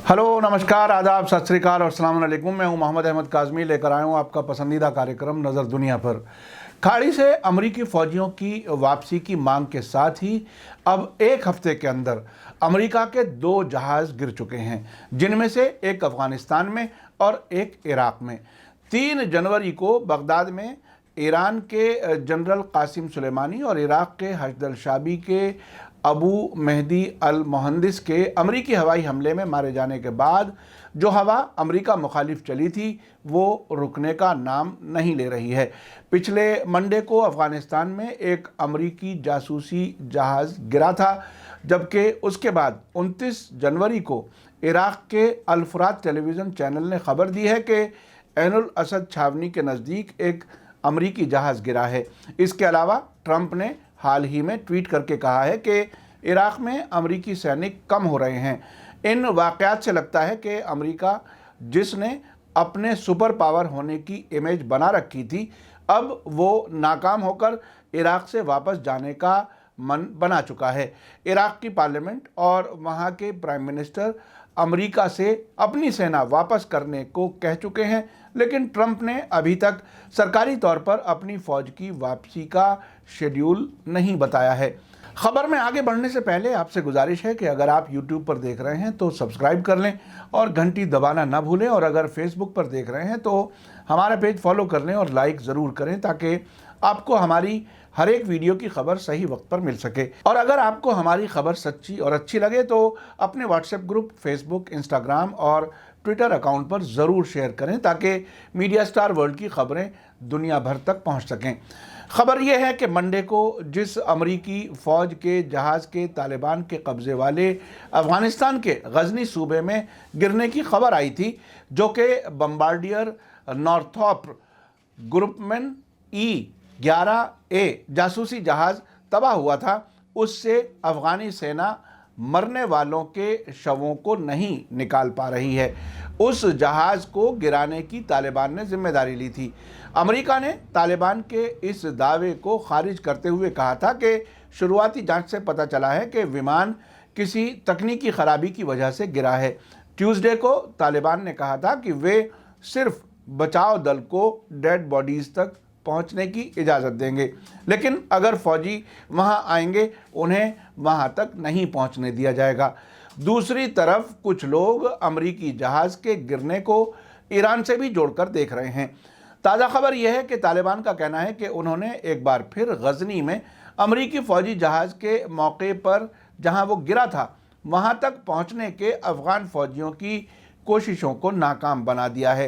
Hello, नमस्कार, आदाब, सत श्री अकाल और अस्सलाम वालेकुम। मैं हूं मोहम्मद अहमद काज़मी, लेकर आया हूं आपका पसंदीदा कार्यक्रम नज़र दुनिया पर। खाड़ी से अमरीकी फ़ौजियों की वापसी की मांग के साथ ही अब एक हफ्ते के अंदर अमरीका के 2 जहाज़ गिर चुके हैं, जिनमें से एक अफ़गानिस्तान में और एक इराक़ में। 3 जनवरी को बगदाद में ईरान के जनरल कासिम सुलेमानी और इराक़ के हशद शाबी के अबू मेहदी अल मोहंदिस के अमरीकी हवाई हमले में मारे जाने के बाद जो हवा अमरीका मुखालिफ चली थी वो रुकने का नाम नहीं ले रही है। पिछले मंडे को अफ़गानिस्तान में एक अमरीकी जासूसी जहाज़ गिरा था, जबकि उसके बाद 29 जनवरी को इराक़ के अल फुरात टेलीविज़न चैनल ने खबर दी है कि ऐनुल असद छावनी के नज़दीक एक अमरीकी जहाज़ गिरा है। इसके अलावा ट्रंप ने हाल ही में ट्वीट करके कहा है कि इराक़ में अमरीकी सैनिक कम हो रहे हैं। इन वाक़यात से लगता है कि अमरीका, जिसने अपने सुपर पावर होने की इमेज बना रखी थी, अब वो नाकाम होकर इराक़ से वापस जाने का मन बना चुका है। इराक़ की पार्लियामेंट और वहाँ के प्राइम मिनिस्टर अमरीका से अपनी सेना वापस करने को कह चुके हैं, लेकिन ट्रंप ने अभी तक सरकारी तौर पर अपनी फ़ौज की वापसी का शेड्यूल नहीं बताया है। खबर में आगे बढ़ने से पहले आपसे गुजारिश है कि अगर आप YouTube पर देख रहे हैं तो सब्सक्राइब कर लें और घंटी दबाना ना भूलें, और अगर फेसबुक पर देख रहे हैं तो हमारा पेज फॉलो कर लें और लाइक ज़रूर करें, ताकि आपको हमारी हर एक वीडियो की खबर सही वक्त पर मिल सके। और अगर आपको हमारी खबर सच्ची और अच्छी लगे तो अपने व्हाट्सएप ग्रुप, फेसबुक, इंस्टाग्राम और ट्विटर अकाउंट पर ज़रूर शेयर करें, ताकि मीडिया स्टार वर्ल्ड की खबरें दुनिया भर तक पहुंच सकें। खबर यह है कि मंडे को जिस अमरीकी फ़ौज के जहाज़ के तालिबान के कब्ज़े वाले अफ़गानिस्तान के गजनी सूबे में गिरने की खबर आई थी, जो कि बम्बार्डियर नॉर्थॉप ग्रुपमैन E-11A जासूसी जहाज़ तबाह हुआ था, उससे अफ़गानी सेना मरने वालों के शवों को नहीं निकाल पा रही है। उस जहाज़ को गिराने की तालिबान ने जिम्मेदारी ली थी। अमेरिका ने तालिबान के इस दावे को खारिज करते हुए कहा था कि शुरुआती जांच से पता चला है कि विमान किसी तकनीकी खराबी की वजह से गिरा है। ट्यूसडे को तालिबान ने कहा था कि वे सिर्फ बचाव दल को डेड बॉडीज़ तक पहुंचने की इजाज़त देंगे, लेकिन अगर फौजी वहां आएंगे उन्हें वहां तक नहीं पहुंचने दिया जाएगा। दूसरी तरफ कुछ लोग अमरीकी जहाज़ के गिरने को ईरान से भी जोड़कर देख रहे हैं। ताज़ा खबर यह है कि तालिबान का कहना है कि उन्होंने एक बार फिर गजनी में अमरीकी फ़ौजी जहाज़ के मौके पर जहां वो गिरा था वहां तक पहुंचने के अफ़गान फ़ौजियों की कोशिशों को नाकाम बना दिया है।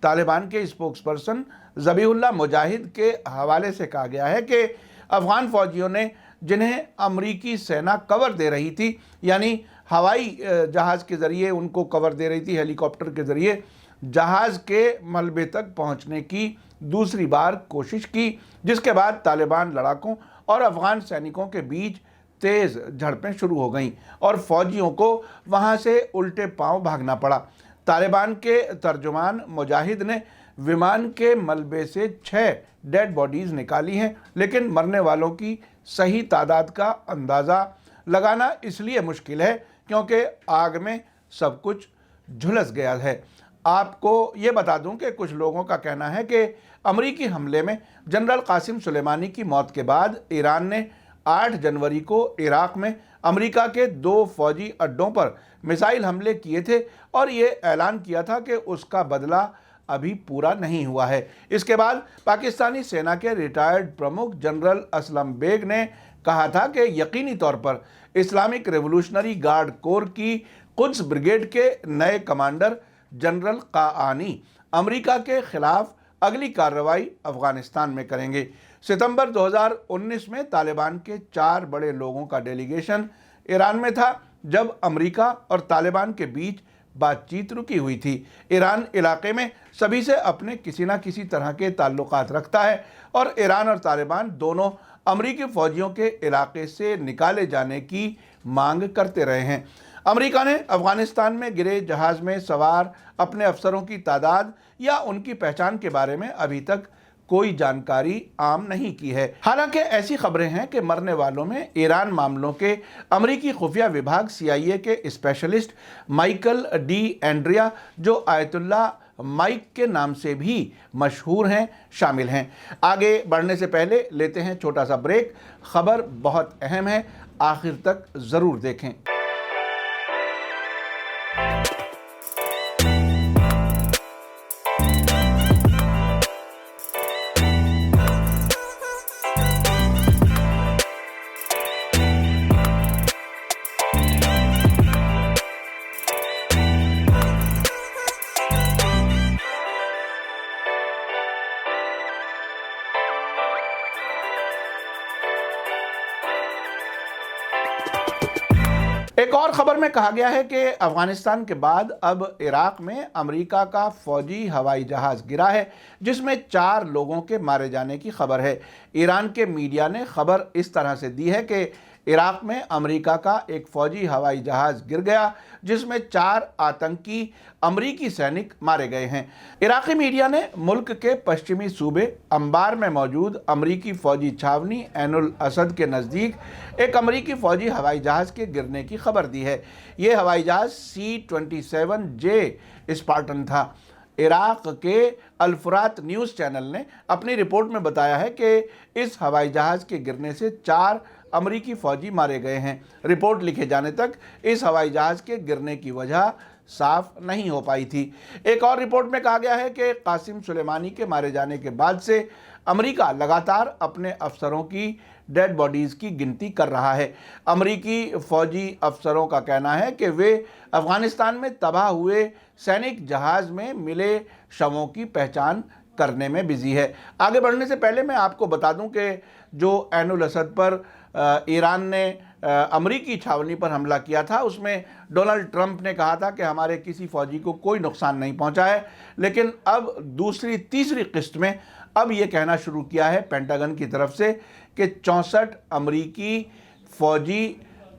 तालिबान के स्पोक्सपर्सन ज़बीहुल्लाह मुजाहिद के हवाले से कहा गया है कि अफ़गान फ़ौजियों ने, जिन्हें अमरीकी सेना कवर दे रही थी, यानी हवाई जहाज़ के ज़रिए उनको कवर दे रही थी, हेलीकॉप्टर के ज़रिए जहाज़ के मलबे तक पहुंचने की दूसरी बार कोशिश की, जिसके बाद तालिबान लड़ाकों और अफ़गान सैनिकों के बीच तेज़ झड़पें शुरू हो गईं और फ़ौजियों को वहां से उल्टे पांव भागना पड़ा। तालिबान के तर्जुमान मुजाहिद ने विमान के मलबे से 6 डेड बॉडीज़ निकाली हैं, लेकिन मरने वालों की सही तादाद का अंदाज़ा लगाना इसलिए मुश्किल है क्योंकि आग में सब कुछ झुलस गया है। आपको ये बता दूं कि कुछ लोगों का कहना है कि अमरीकी हमले में जनरल कासिम सुलेमानी की मौत के बाद ईरान ने 8 जनवरी को इराक़ में अमेरिका के 2 फ़ौजी अड्डों पर मिसाइल हमले किए थे और ये ऐलान किया था कि उसका बदला अभी पूरा नहीं हुआ है। इसके बाद पाकिस्तानी सेना के रिटायर्ड प्रमुख जनरल असलम बेग ने कहा था कि यकीनी तौर पर इस्लामिक रेवोल्यूशनरी गार्ड कोर की कुद्स ब्रिगेड के नए कमांडर जनरल काआनी अमेरिका के खिलाफ अगली कार्रवाई अफ़गानिस्तान में करेंगे। सितंबर 2019 में तालिबान के 4 बड़े लोगों का डेलीगेशन ईरान में था, जब अमेरिका और तालिबान के बीच बातचीत रुकी हुई थी। ईरान इलाके में सभी से अपने किसी न किसी तरह के ताल्लुकात रखता है और ईरान और तालिबान दोनों अमरीकी फ़ौजियों के इलाके से निकाले जाने की मांग करते रहे हैं। अमेरिका ने अफ़गानिस्तान में गिरे जहाज़ में सवार अपने अफसरों की तादाद या उनकी पहचान के बारे में अभी तक कोई जानकारी आम नहीं की है। हालांकि ऐसी खबरें हैं कि मरने वालों में ईरान मामलों के अमेरिकी खुफिया विभाग CIA के स्पेशलिस्ट माइकल डी एंड्रिया, जो आयतुल्ला माइक के नाम से भी मशहूर हैं, शामिल हैं। आगे बढ़ने से पहले लेते हैं छोटा सा ब्रेक। खबर बहुत अहम है, आखिर तक ज़रूर देखें। एक और खबर में कहा गया है कि अफगानिस्तान के बाद अब इराक में अमेरिका का फौजी हवाई जहाज गिरा है, जिसमें 4 लोगों के मारे जाने की खबर है। ईरान के मीडिया ने खबर इस तरह से दी है कि इराक में अमेरिका का एक फौजी हवाई जहाज गिर गया, जिसमें 4 आतंकी अमेरिकी सैनिक मारे गए हैं। इराकी मीडिया ने मुल्क के पश्चिमी सूबे अंबार में मौजूद अमेरिकी फौजी छावनी ऐनुल असद के नज़दीक एक अमेरिकी फौजी हवाई जहाज़ के गिरने की खबर दी है। ये हवाई जहाज़ C-27J स्पार्टन था। इराक के अल-फुरात न्यूज़ चैनल ने अपनी रिपोर्ट में बताया है कि इस हवाई जहाज़ के गिरने से 4 अमेरिकी फ़ौजी मारे गए हैं। रिपोर्ट लिखे जाने तक इस हवाई जहाज़ के गिरने की वजह साफ नहीं हो पाई थी। एक और रिपोर्ट में कहा गया है कि कासिम सुलेमानी के मारे जाने के बाद से अमेरिका लगातार अपने अफसरों की डेड बॉडीज़ की गिनती कर रहा है। अमेरिकी फ़ौजी अफसरों का कहना है कि वे अफ़गानिस्तान में तबाह हुए सैनिक जहाज़ में मिले शवों की पहचान करने में बिजी है। आगे बढ़ने से पहले मैं आपको बता दूं कि जो ऐनुल असद पर ईरान ने अमेरिकी छावनी पर हमला किया था, उसमें डोनाल्ड ट्रंप ने कहा था कि हमारे किसी फ़ौजी को कोई नुकसान नहीं पहुंचा है। लेकिन अब दूसरी तीसरी किस्त में अब ये कहना शुरू किया है पेंटागन की तरफ से कि 64 अमेरिकी फ़ौजी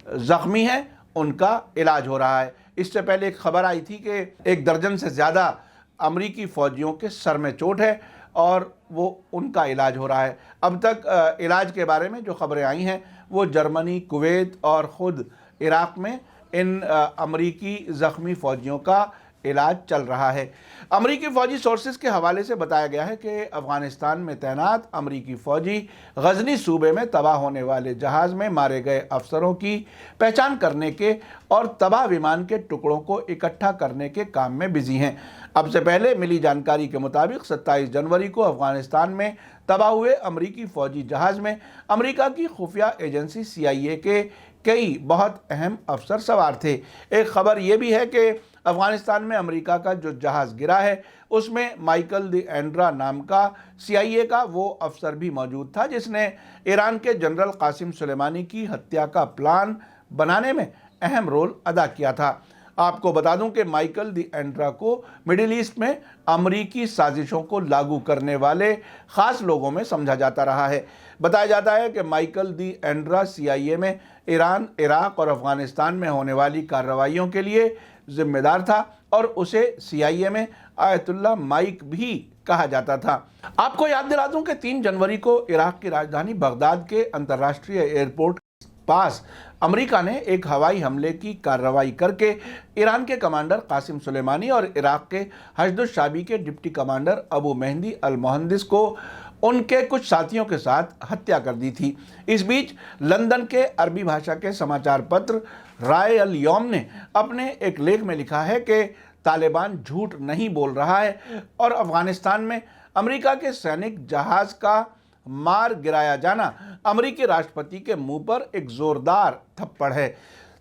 ज़ख्मी हैं, उनका इलाज हो रहा है। इससे पहले एक खबर आई थी कि 1 दर्जन से ज़्यादा अमेरिकी फ़ौजियों के सर में चोट है और वो उनका इलाज हो रहा है। अब तक इलाज के बारे में जो खबरें आई हैं वो जर्मनी, कुवैत और ख़ुद इराक़ में इन अमेरिकी ज़ख्मी फ़ौजियों का इलाज चल रहा है। अमेरिकी फ़ौजी सोर्सेज के हवाले से बताया गया है कि अफ़गानिस्तान में तैनात अमेरिकी फ़ौजी गज़नी सूबे में तबाह होने वाले जहाज़ में मारे गए अफसरों की पहचान करने के और तबाह विमान के टुकड़ों को इकट्ठा करने के काम में बिजी हैं। अब से पहले मिली जानकारी के मुताबिक 27 जनवरी को अफ़गानिस्तान में तबाह हुए अमेरिकी फ़ौजी जहाज़ में अमेरिका की खुफिया एजेंसी CIA के कई बहुत अहम अफसर सवार थे। एक ख़बर यह भी है कि अफ़गानिस्तान में अमेरिका का जो जहाज़ गिरा है उसमें माइकल डी एंड्रा नाम का CIA का वो अफसर भी मौजूद था जिसने ईरान के जनरल कासिम सुलेमानी की हत्या का प्लान बनाने में अहम रोल अदा किया था। आपको बता दूं कि माइकल डी एंड्रा को मिडिल ईस्ट में अमेरिकी साजिशों को लागू करने वाले ख़ास लोगों में समझा जाता रहा है। बताया जाता है कि माइकल डी एंड्रा CIA में ईरान, इराक़ और अफ़गानिस्तान में होने वाली कार्रवाइयों के लिए जिम्मेदार था और उसे CIA में आयतुल्ला माइक भी कहा जाता था। आपको याद दिला दूं कि 3 जनवरी को इराक़ की राजधानी बगदाद के अंतर्राष्ट्रीय एयरपोर्ट पास अमेरिका ने एक हवाई हमले की कार्रवाई करके ईरान के कमांडर कासिम सुलेमानी और इराक़ के हशदुश शाबी के डिप्टी कमांडर अबू मेहदी अल मुहंदिस को उनके कुछ साथियों के साथ हत्या कर दी थी। इस बीच लंदन के अरबी भाषा के समाचार पत्र राय अल यौम ने अपने एक लेख में लिखा है कि तालिबान झूठ नहीं बोल रहा है और अफ़गानिस्तान में अमेरिका के सैनिक जहाज़ का मार गिराया जाना अमेरिकी राष्ट्रपति के मुंह पर एक ज़ोरदार थप्पड़ है।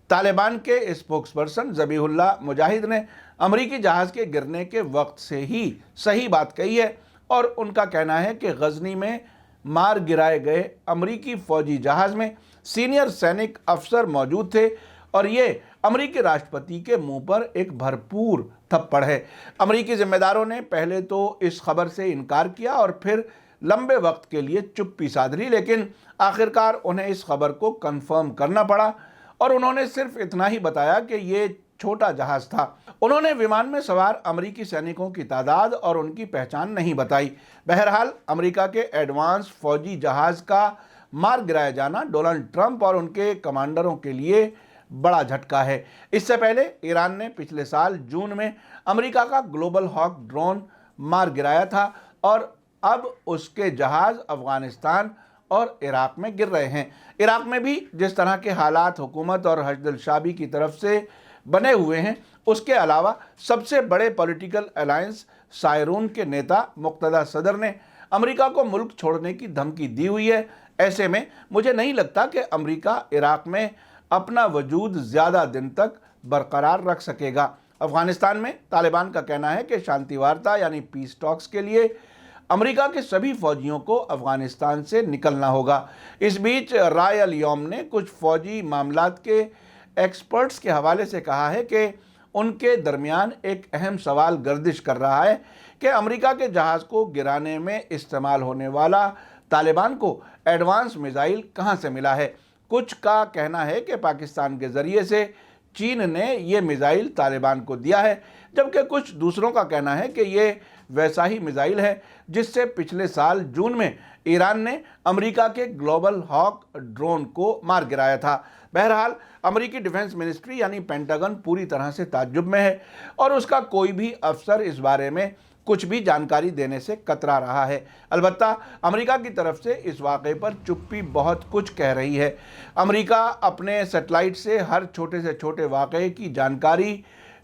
तालिबान के स्पोक्सपर्सन ज़बीहुल्लाह मुजाहिद ने अमेरिकी जहाज़ के गिरने के वक्त से ही सही बात कही है और उनका कहना है कि गज़नी में मार गिराए गए अमेरिकी फ़ौजी जहाज़ में सीनियर सैनिक अफसर मौजूद थे और ये अमेरिकी राष्ट्रपति के मुंह पर एक भरपूर थप्पड़ है। अमेरिकी ज़िम्मेदारों ने पहले तो इस खबर से इनकार किया और फिर लंबे वक्त के लिए चुप्पी साध ली, लेकिन आखिरकार उन्हें इस खबर को कंफर्म करना पड़ा और उन्होंने सिर्फ इतना ही बताया कि ये छोटा जहाज था। उन्होंने विमान में सवार अमेरिकी सैनिकों की तादाद और उनकी पहचान नहीं बताई। बहरहाल अमेरिका के एडवांस फौजी जहाज का मार गिराया जाना डोनाल्ड ट्रंप और उनके कमांडरों के लिए बड़ा झटका है। इससे पहले ईरान ने पिछले साल जून में अमेरिका का ग्लोबल हॉक ड्रोन मार गिराया था और अब उसके जहाज अफगानिस्तान और इराक में गिर रहे हैं। इराक में भी जिस तरह के हालात हुकूमत और हशदुल शाबी की तरफ से बने हुए हैं, उसके अलावा सबसे बड़े पॉलिटिकल अलायंस सायरून के नेता मुक्तदा सदर ने अमेरिका को मुल्क छोड़ने की धमकी दी हुई है। ऐसे में मुझे नहीं लगता कि अमेरिका इराक में अपना वजूद ज़्यादा दिन तक बरकरार रख सकेगा। अफगानिस्तान में तालिबान का कहना है कि शांति वार्ता यानी पीस टॉक्स के लिए अमेरिका के सभी फौजियों को अफगानिस्तान से निकलना होगा। इस बीच राय अल यौम ने कुछ फौजी मामलात के एक्सपर्ट्स के हवाले से कहा है कि उनके दरमियान एक अहम सवाल गर्दिश कर रहा है कि अमेरिका के जहाज़ को गिराने में इस्तेमाल होने वाला तालिबान को एडवांस मिसाइल कहां से मिला है। कुछ का कहना है कि पाकिस्तान के ज़रिए से चीन ने ये मिसाइल तालिबान को दिया है, जबकि कुछ दूसरों का कहना है कि ये वैसा ही मिसाइल है जिससे पिछले साल जून में ईरान ने अमेरिका के ग्लोबल हॉक ड्रोन को मार गिराया था। बहरहाल अमेरिकी डिफेंस मिनिस्ट्री यानी पेंटागन पूरी तरह से ताज्जुब में है और उसका कोई भी अफसर इस बारे में कुछ भी जानकारी देने से कतरा रहा है। अलबत्ता अमेरिका की तरफ से इस वाक़े पर चुप्पी बहुत कुछ कह रही है। अमेरिका अपने सैटेलाइट से हर छोटे से छोटे वाक़े की जानकारी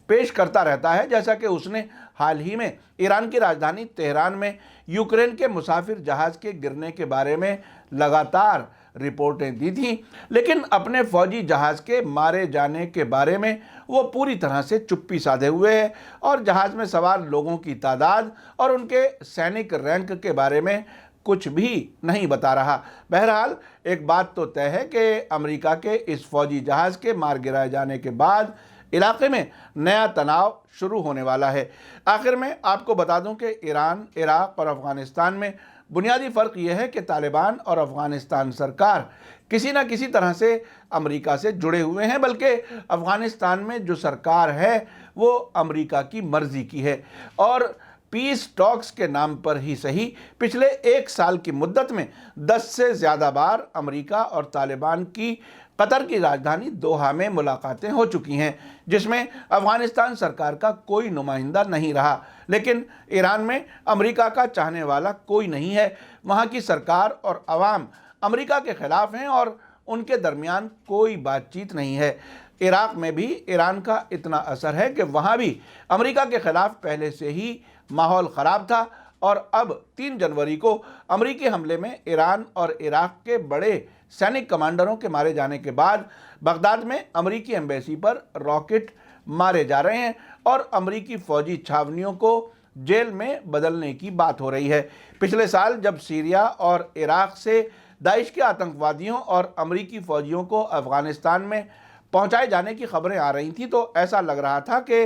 पेश करता रहता है, जैसा कि उसने हाल ही में ईरान की राजधानी तेहरान में यूक्रेन के मुसाफिर जहाज़ के गिरने के बारे में लगातार रिपोर्टें दी थीं, लेकिन अपने फौजी जहाज़ के मारे जाने के बारे में वो पूरी तरह से चुप्पी साधे हुए है और जहाज़ में सवार लोगों की तादाद और उनके सैनिक रैंक के बारे में कुछ भी नहीं बता रहा। बहरहाल एक बात तो तय है कि अमेरिका के इस फौजी जहाज़ के मार गिराए जाने के बाद इलाके में नया तनाव शुरू होने वाला है। आखिर में आपको बता दूं कि ईरान, इराक और अफ़गानिस्तान में बुनियादी फ़र्क यह है कि तालिबान और अफ़गानिस्तान सरकार किसी न किसी तरह से अमेरिका से जुड़े हुए हैं, बल्कि अफ़गानिस्तान में जो सरकार है वो अमेरिका की मर्ज़ी की है और पीस टॉक्स के नाम पर ही सही पिछले एक साल की मुद्दत में 10 से ज़्यादा बार अमेरिका और तालिबान की कतर की राजधानी दोहा में मुलाकातें हो चुकी हैं, जिसमें अफ़गानिस्तान सरकार का कोई नुमाइंदा नहीं रहा। लेकिन ईरान में अमेरिका का चाहने वाला कोई नहीं है। वहाँ की सरकार और अवाम अमेरिका के ख़िलाफ़ हैं और उनके दरमियान कोई बातचीत नहीं है। इराक में भी ईरान का इतना असर है कि वहाँ भी अमेरिका के ख़िलाफ़ पहले से ही माहौल ख़राब था और अब 3 जनवरी को अमेरिकी हमले में ईरान और इराक के बड़े सैनिक कमांडरों के मारे जाने के बाद बगदाद में अमेरिकी एम्बेसी पर रॉकेट मारे जा रहे हैं और अमेरिकी फ़ौजी छावनियों को जेल में बदलने की बात हो रही है। पिछले साल जब सीरिया और इराक से दाइश के आतंकवादियों और अमेरिकी फ़ौजियों को अफ़गानिस्तान में पहुंचाए जाने की खबरें आ रही थी तो ऐसा लग रहा था कि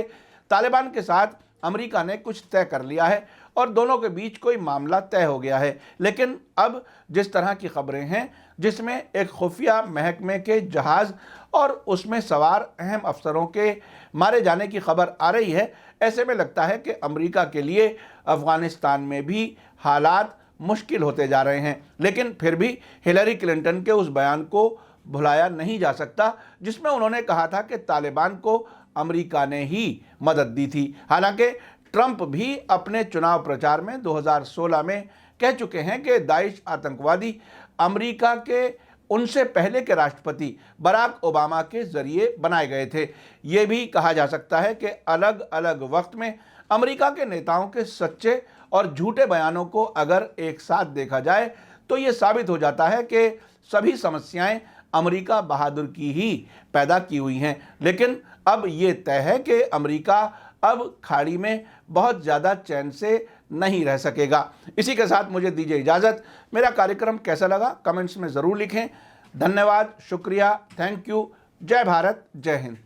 तालिबान के साथ अमेरिका ने कुछ तय कर लिया है और दोनों के बीच कोई मामला तय हो गया है। लेकिन अब जिस तरह की खबरें हैं, जिसमें एक खुफिया महकमे के जहाज़ और उसमें सवार अहम अफसरों के मारे जाने की खबर आ रही है, ऐसे में लगता है कि अमेरिका के लिए अफ़गानिस्तान में भी हालात मुश्किल होते जा रहे हैं। लेकिन फिर भी हिलरी क्लिंटन के उस बयान को भुलाया नहीं जा सकता जिसमें उन्होंने कहा था कि तालिबान को अमेरिका ने ही मदद दी थी। हालांकि ट्रंप भी अपने चुनाव प्रचार में 2016 में कह चुके हैं कि दाइश आतंकवादी अमेरिका के उनसे पहले के राष्ट्रपति बराक ओबामा के ज़रिए बनाए गए थे। ये भी कहा जा सकता है कि अलग अलग वक्त में अमेरिका के नेताओं के सच्चे और झूठे बयानों को अगर एक साथ देखा जाए तो ये साबित हो जाता है कि सभी समस्याएं अमेरिका बहादुर की ही पैदा की हुई हैं। लेकिन अब ये तय है कि अमेरिका अब खाड़ी में बहुत ज़्यादा चैन से नहीं रह सकेगा। इसी के साथ मुझे दीजिए इजाज़त। मेरा कार्यक्रम कैसा लगा कमेंट्स में ज़रूर लिखें। धन्यवाद, शुक्रिया, थैंक यू। जय भारत, जय हिंद।